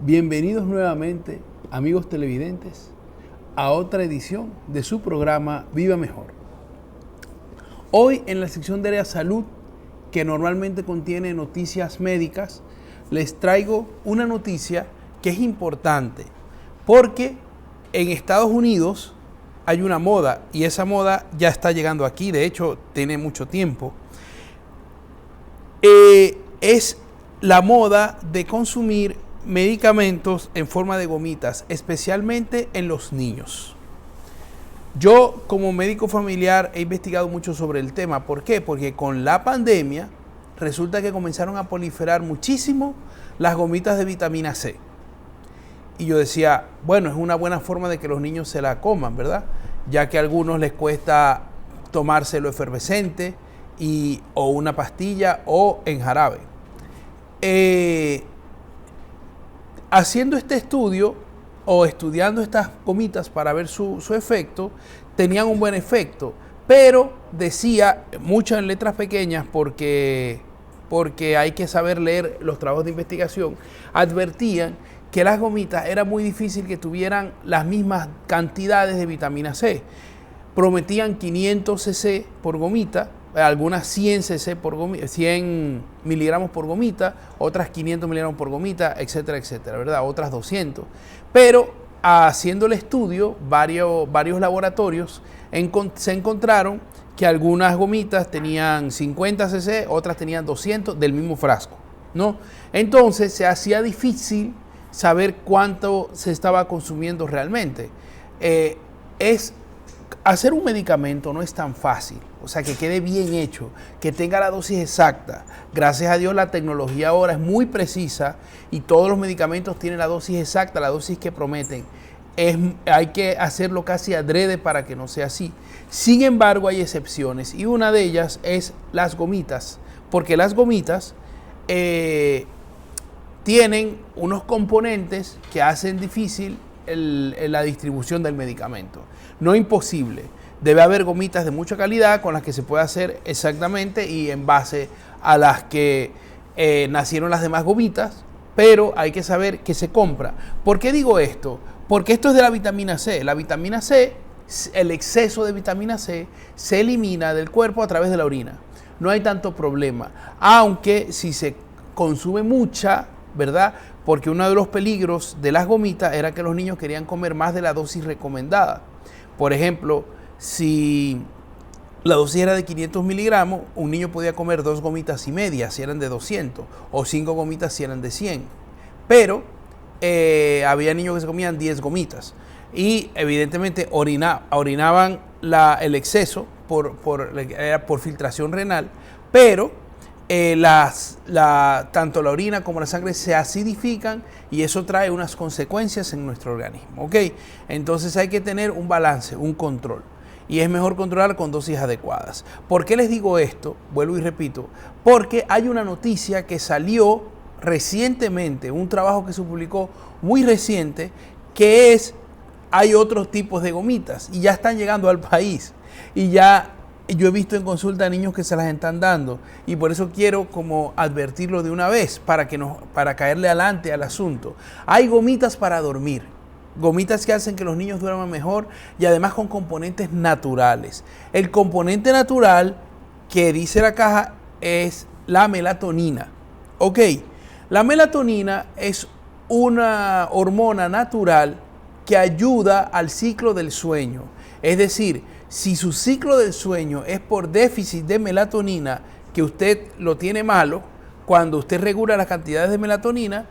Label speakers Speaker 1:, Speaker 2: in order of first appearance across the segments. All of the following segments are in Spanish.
Speaker 1: Bienvenidos nuevamente, amigos televidentes, a otra edición de su programa Viva Mejor. Hoy en la sección de área salud, que normalmente contiene noticias médicas, les traigo una noticia que es importante porque en Estados Unidos hay una moda y esa moda ya está llegando aquí, de hecho tiene mucho tiempo. Es la moda de consumir medicamentos en forma de gomitas, especialmente en los niños. Yo como médico familiar he investigado mucho sobre el tema. ¿Por qué? Porque con la pandemia resulta que comenzaron a proliferar muchísimo las gomitas de vitamina C. Y yo decía, bueno, es una buena forma de que los niños se la coman, ¿verdad? Ya que a algunos les cuesta tomárselo efervescente o una pastilla o en jarabe. Haciendo este estudio o estudiando estas gomitas para ver su efecto, tenían un buen efecto, pero decía, muchas en letras pequeñas porque hay que saber leer los trabajos de investigación, advertían que las gomitas era muy difícil que tuvieran las mismas cantidades de vitamina C. Prometían 500 cc por gomita, algunas 100 cc por gomita, 100 miligramos por gomita, otras 500 miligramos por gomita, etcétera, etcétera, ¿verdad? Otras 200. Pero haciendo el estudio, varios laboratorios se encontraron que algunas gomitas tenían 50 cc, otras tenían 200 del mismo frasco, ¿no? Entonces se hacía difícil saber cuánto se estaba consumiendo realmente. Hacer un medicamento no es tan fácil, o sea, que quede bien hecho, que tenga la dosis exacta. Gracias a Dios la tecnología ahora es muy precisa y todos los medicamentos tienen la dosis exacta, la dosis que prometen. Hay que hacerlo casi adrede para que no sea así. Sin embargo, hay excepciones y una de ellas es las gomitas, porque las gomitas tienen unos componentes que hacen difícil la distribución del medicamento. No imposible, debe haber gomitas de mucha calidad con las que se puede hacer exactamente y en base a las que nacieron las demás gomitas, pero hay que saber qué se compra. ¿Por qué digo esto? Porque esto es de la vitamina C. La vitamina C, el exceso de vitamina C se elimina del cuerpo a través de la orina. No hay tanto problema, aunque si se consume mucha, ¿verdad? Porque uno de los peligros de las gomitas era que los niños querían comer más de la dosis recomendada. Por ejemplo, si la dosis era de 500 miligramos, un niño podía comer 2 gomitas y media si eran de 200 o 5 gomitas si eran de 100. Pero había niños que se comían 10 gomitas y evidentemente orinaban el exceso por filtración renal, pero tanto la orina como la sangre se acidifican y eso trae unas consecuencias en nuestro organismo, ¿ok? Entonces hay que tener un balance, un control. Y es mejor controlar con dosis adecuadas. ¿Por qué les digo esto? Vuelvo y repito. Porque hay una noticia que salió recientemente, un trabajo que se publicó muy reciente, que hay otros tipos de gomitas y ya están llegando al país. Y ya yo he visto en consulta a niños que se las están dando y por eso quiero como advertirlo de una vez para caerle adelante al asunto. Hay gomitas para dormir, gomitas que hacen que los niños duerman mejor y además con componentes naturales. El componente natural que dice la caja es la melatonina. Ok, la melatonina es una hormona natural que ayuda al ciclo del sueño. Es decir, si su ciclo del sueño es por déficit de melatonina, que usted lo tiene malo, cuando usted regula las cantidades de melatonina,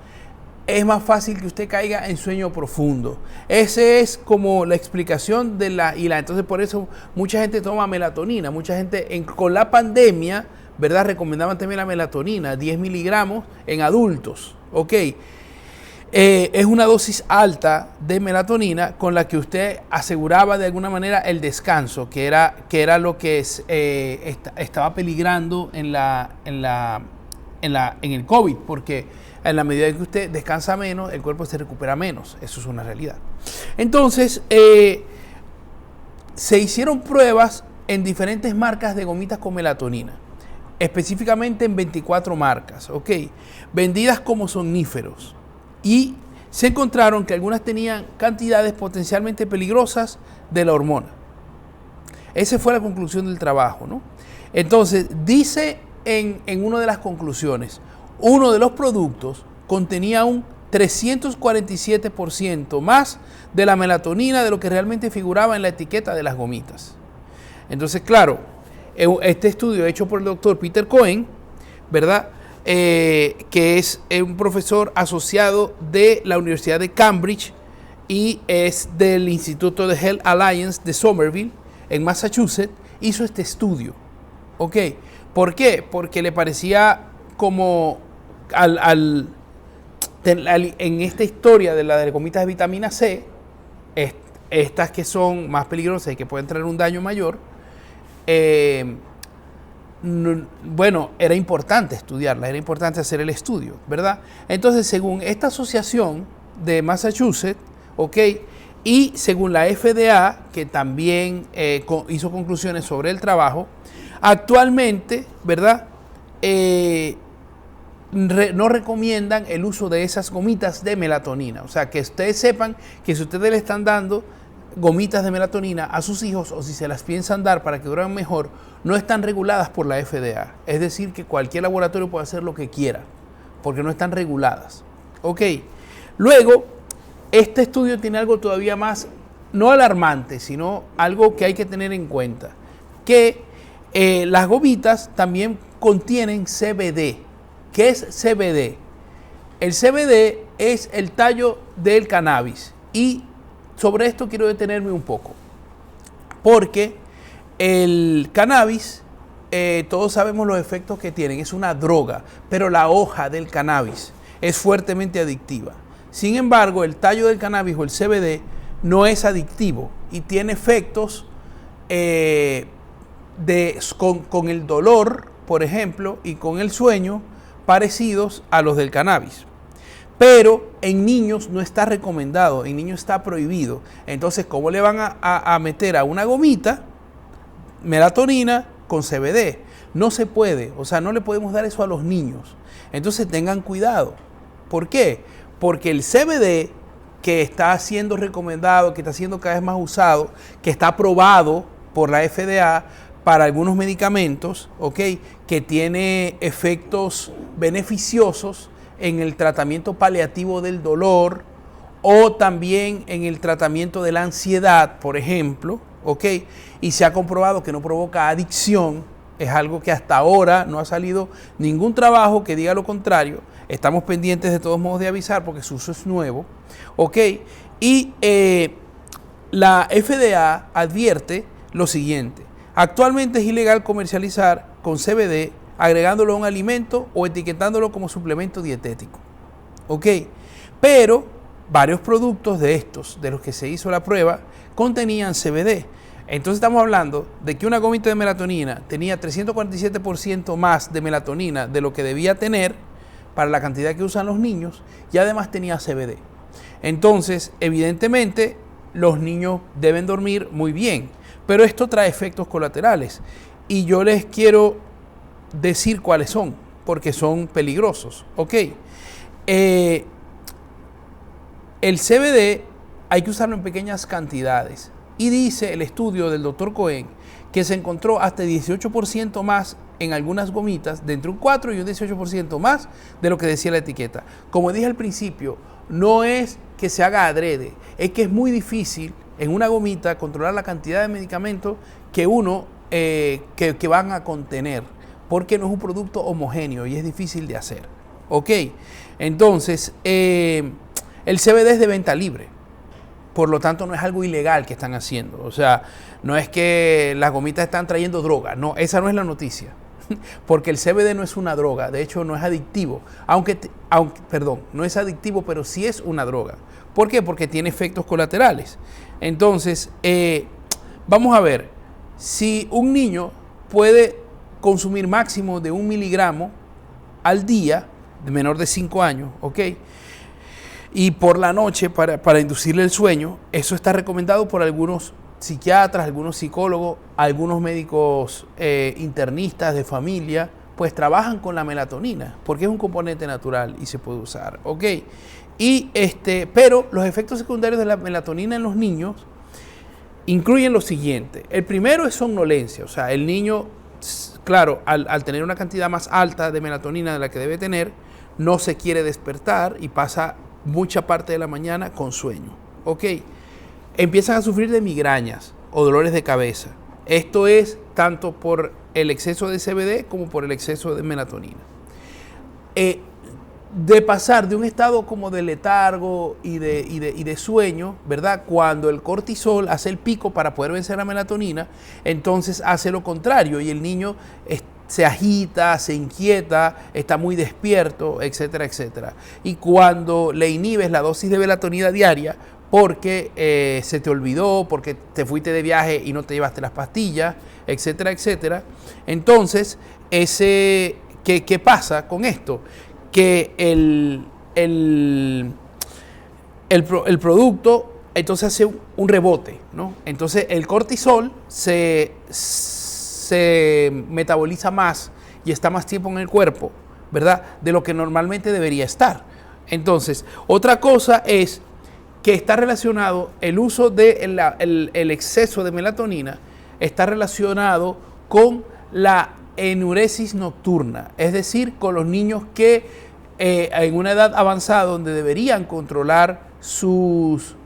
Speaker 1: es más fácil que usted caiga en sueño profundo. Esa es como la explicación entonces por eso mucha gente toma melatonina. Mucha gente con la pandemia, ¿verdad? Recomendaban también la melatonina, 10 miligramos en adultos, ¿ok? Es una dosis alta de melatonina con la que usted aseguraba de alguna manera el descanso, que era lo que estaba peligrando en el COVID, porque en la medida que usted descansa menos, el cuerpo se recupera menos. Eso es una realidad. Entonces, se hicieron pruebas en diferentes marcas de gomitas con melatonina, específicamente en 24 marcas, ¿ok? Vendidas como somníferos. Y se encontraron que algunas tenían cantidades potencialmente peligrosas de la hormona. Esa fue la conclusión del trabajo, ¿no? Entonces, dice en una de las conclusiones, uno de los productos contenía un 347% más de la melatonina de lo que realmente figuraba en la etiqueta de las gomitas. Entonces, claro, este estudio hecho por el doctor Peter Cohen, ¿verdad? Que es un profesor asociado de la Universidad de Cambridge y es del Instituto de Health Alliance de Somerville, en Massachusetts, hizo este estudio. ¿Ok? ¿Por qué? Porque le parecía como en esta historia de las gomitas de vitamina C, estas que son más peligrosas y que pueden traer un daño mayor, bueno, era importante estudiarlas, era importante hacer el estudio, ¿verdad? Entonces, según esta asociación de Massachusetts, ¿ok? Y según la FDA, que también hizo conclusiones sobre el trabajo, actualmente, ¿verdad? No recomiendan el uso de esas gomitas de melatonina. O sea, que ustedes sepan que si ustedes le están dando gomitas de melatonina a sus hijos o si se las piensan dar para que duren mejor, no están reguladas por la FDA. Es decir, que cualquier laboratorio puede hacer lo que quiera, porque no están reguladas. Ok. Luego, este estudio tiene algo todavía más, no alarmante, sino algo que hay que tener en cuenta, que las gomitas también contienen CBD. ¿Qué es CBD? El CBD es el tallo del cannabis y sobre esto quiero detenerme un poco, porque el cannabis, todos sabemos los efectos que tienen, es una droga, pero la hoja del cannabis es fuertemente adictiva. Sin embargo, el tallo del cannabis o el CBD no es adictivo y tiene efectos con el dolor, por ejemplo, y con el sueño parecidos a los del cannabis. Pero en niños no está recomendado, en niños está prohibido. Entonces, ¿cómo le van a meter a una gomita melatonina con CBD? No se puede, o sea, no le podemos dar eso a los niños. Entonces, tengan cuidado. ¿Por qué? Porque el CBD que está siendo recomendado, que está siendo cada vez más usado, que está aprobado por la FDA para algunos medicamentos, ¿ok? Que tiene efectos beneficiosos en el tratamiento paliativo del dolor o también en el tratamiento de la ansiedad, por ejemplo, ¿ok? Y se ha comprobado que no provoca adicción. Es algo que hasta ahora no ha salido ningún trabajo que diga lo contrario. Estamos pendientes de todos modos de avisar porque su uso es nuevo, ¿ok? Y la FDA advierte lo siguiente: actualmente es ilegal comercializar con CBD agregándolo a un alimento o etiquetándolo como suplemento dietético, ¿ok? Pero varios productos de estos, de los que se hizo la prueba, contenían CBD. Entonces estamos hablando de que una gomita de melatonina tenía 347% más de melatonina de lo que debía tener para la cantidad que usan los niños y además tenía CBD. Entonces, evidentemente, los niños deben dormir muy bien, pero esto trae efectos colaterales y yo les quiero decir cuáles son, porque son peligrosos, ¿ok? El CBD hay que usarlo en pequeñas cantidades y dice el estudio del Dr. Cohen que se encontró hasta 18% más en algunas gomitas, de entre un 4 y un 18% más de lo que decía la etiqueta. Como dije al principio, no es que se haga adrede, es que es muy difícil en una gomita controlar la cantidad de medicamentos que que van a contener, porque no es un producto homogéneo y es difícil de hacer. ¿Ok? Entonces, el CBD es de venta libre. Por lo tanto, no es algo ilegal que están haciendo. O sea, no es que las gomitas están trayendo droga. No, esa no es la noticia. Porque el CBD no es una droga. De hecho, no es adictivo. No es adictivo, pero sí es una droga. ¿Por qué? Porque tiene efectos colaterales. Entonces, vamos a ver. Si un niño puede consumir máximo de 1 miligramo al día, de menor de 5 años, ¿ok? Y por la noche para inducirle el sueño, eso está recomendado por algunos psiquiatras, algunos psicólogos, algunos médicos internistas de familia, pues trabajan con la melatonina, porque es un componente natural y se puede usar, ¿ok? Pero los efectos secundarios de la melatonina en los niños incluyen lo siguiente. El primero es somnolencia, o sea, el niño, claro, al tener una cantidad más alta de melatonina de la que debe tener, no se quiere despertar y pasa mucha parte de la mañana con sueño. ¿Ok? Empiezan a sufrir de migrañas o dolores de cabeza. Esto es tanto por el exceso de CBD como por el exceso de melatonina. De pasar de un estado como de letargo y de sueño, ¿verdad? Cuando el cortisol hace el pico para poder vencer la melatonina, entonces hace lo contrario y el niño se agita, se inquieta, está muy despierto, etcétera, etcétera. Y cuando le inhibes la dosis de melatonina diaria, porque se te olvidó, porque te fuiste de viaje y no te llevaste las pastillas, etcétera, etcétera, entonces, ¿qué pasa con esto? Que el producto entonces hace un rebote, ¿no? Entonces el cortisol se metaboliza más y está más tiempo en el cuerpo, ¿verdad? De lo que normalmente debería estar. Entonces, otra cosa es que está relacionado el uso del el exceso de melatonina, está relacionado con la enuresis nocturna, es decir, con los niños que en una edad avanzada donde deberían controlar sus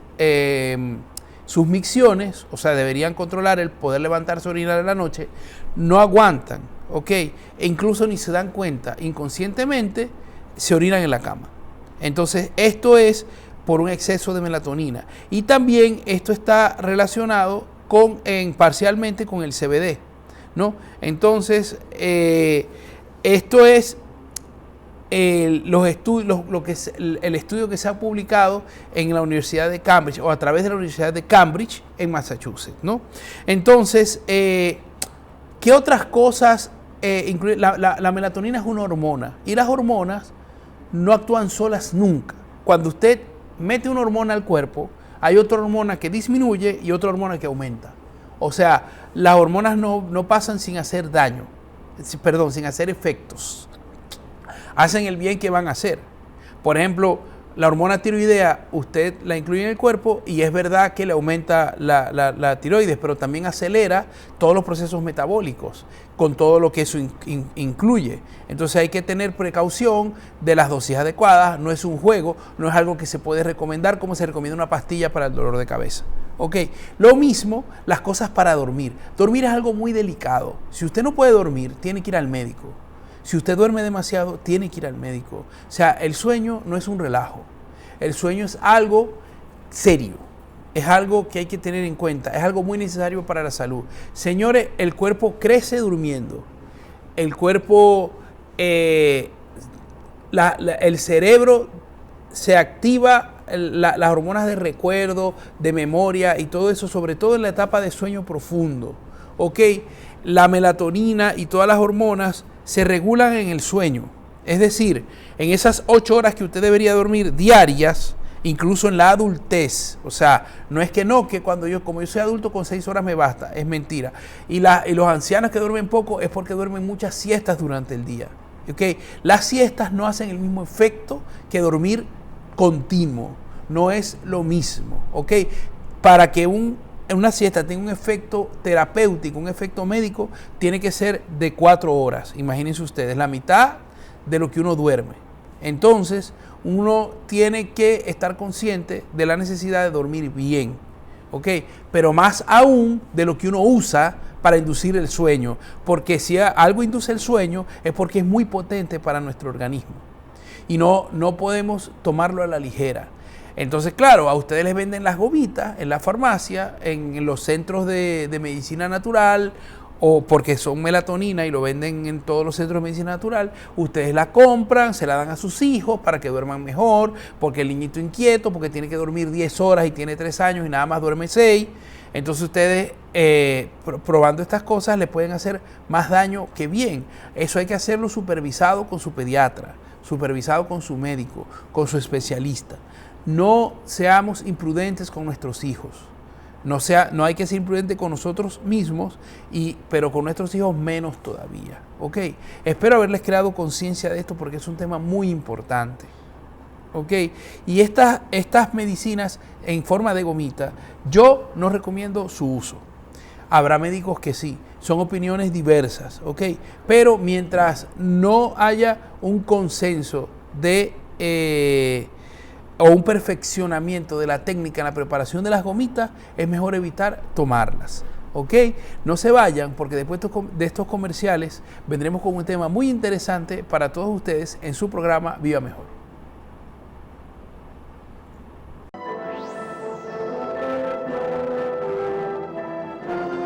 Speaker 1: micciones, o sea, deberían controlar el poder levantarse a orinar en la noche, no aguantan, ¿ok? E incluso ni se dan cuenta, inconscientemente se orinan en la cama. Entonces, esto es por un exceso de melatonina. Y también esto está relacionado parcialmente con el CBD, ¿no? Entonces, esto es el estudio que se ha publicado en la Universidad de Cambridge o a través de la Universidad de Cambridge en Massachusetts, ¿no? Entonces, ¿qué otras cosas incluye? La melatonina es una hormona y las hormonas no actúan solas nunca. Cuando usted mete una hormona al cuerpo, hay otra hormona que disminuye y otra hormona que aumenta. O sea, las hormonas no pasan sin hacer daño, sin hacer efectos. Hacen el bien que van a hacer. Por ejemplo, la hormona tiroidea, usted la incluye en el cuerpo y es verdad que le aumenta la tiroides, pero también acelera todos los procesos metabólicos con todo lo que eso incluye. Entonces hay que tener precaución de las dosis adecuadas, no es un juego, no es algo que se puede recomendar como se recomienda una pastilla para el dolor de cabeza. Ok, lo mismo las cosas para dormir. Dormir es algo muy delicado. Si usted no puede dormir, tiene que ir al médico. Si usted duerme demasiado, tiene que ir al médico. O sea, el sueño no es un relajo. El sueño es algo serio. Es algo que hay que tener en cuenta. Es algo muy necesario para la salud. Señores, el cuerpo crece durmiendo. El cuerpo, el cerebro se activa, las hormonas de recuerdo, de memoria y todo eso, sobre todo en la etapa de sueño profundo. ¿Ok? La melatonina y todas las hormonas se regulan en el sueño. Es decir, en esas 8 horas que usted debería dormir diarias, incluso en la adultez. O sea, no es que como yo soy adulto, con 6 horas me basta. Es mentira. Y los ancianos que duermen poco es porque duermen muchas siestas durante el día. ¿Okay? Las siestas no hacen el mismo efecto que dormir continuo. No es lo mismo. ¿Okay? Para que una siesta tenga un efecto terapéutico, un efecto médico, tiene que ser de 4 horas. Imagínense ustedes, la mitad de lo que uno duerme. Entonces, uno tiene que estar consciente de la necesidad de dormir bien, ¿ok? Pero más aún de lo que uno usa para inducir el sueño, porque si algo induce el sueño es porque es muy potente para nuestro organismo y no podemos tomarlo a la ligera. Entonces, claro, a ustedes les venden las gomitas en la farmacia, en los centros de medicina natural, o porque son melatonina y lo venden en todos los centros de medicina natural. Ustedes la compran, se la dan a sus hijos para que duerman mejor, porque el niñito inquieto, porque tiene que dormir 10 horas y tiene 3 años y nada más duerme 6. Entonces ustedes probando estas cosas le pueden hacer más daño que bien. Eso hay que hacerlo supervisado con su pediatra, supervisado con su médico, con su especialista. No seamos imprudentes con nuestros hijos. No hay que ser imprudente con nosotros mismos, pero con nuestros hijos menos todavía. ¿Ok? Espero haberles creado conciencia de esto porque es un tema muy importante. ¿ok? Y estas medicinas en forma de gomita, yo no recomiendo su uso. Habrá médicos que sí, son opiniones diversas, ¿ok? Pero mientras no haya un consenso o un perfeccionamiento de la técnica en la preparación de las gomitas, es mejor evitar tomarlas, ¿ok? No se vayan, porque después de estos comerciales vendremos con un tema muy interesante para todos ustedes en su programa Viva Mejor.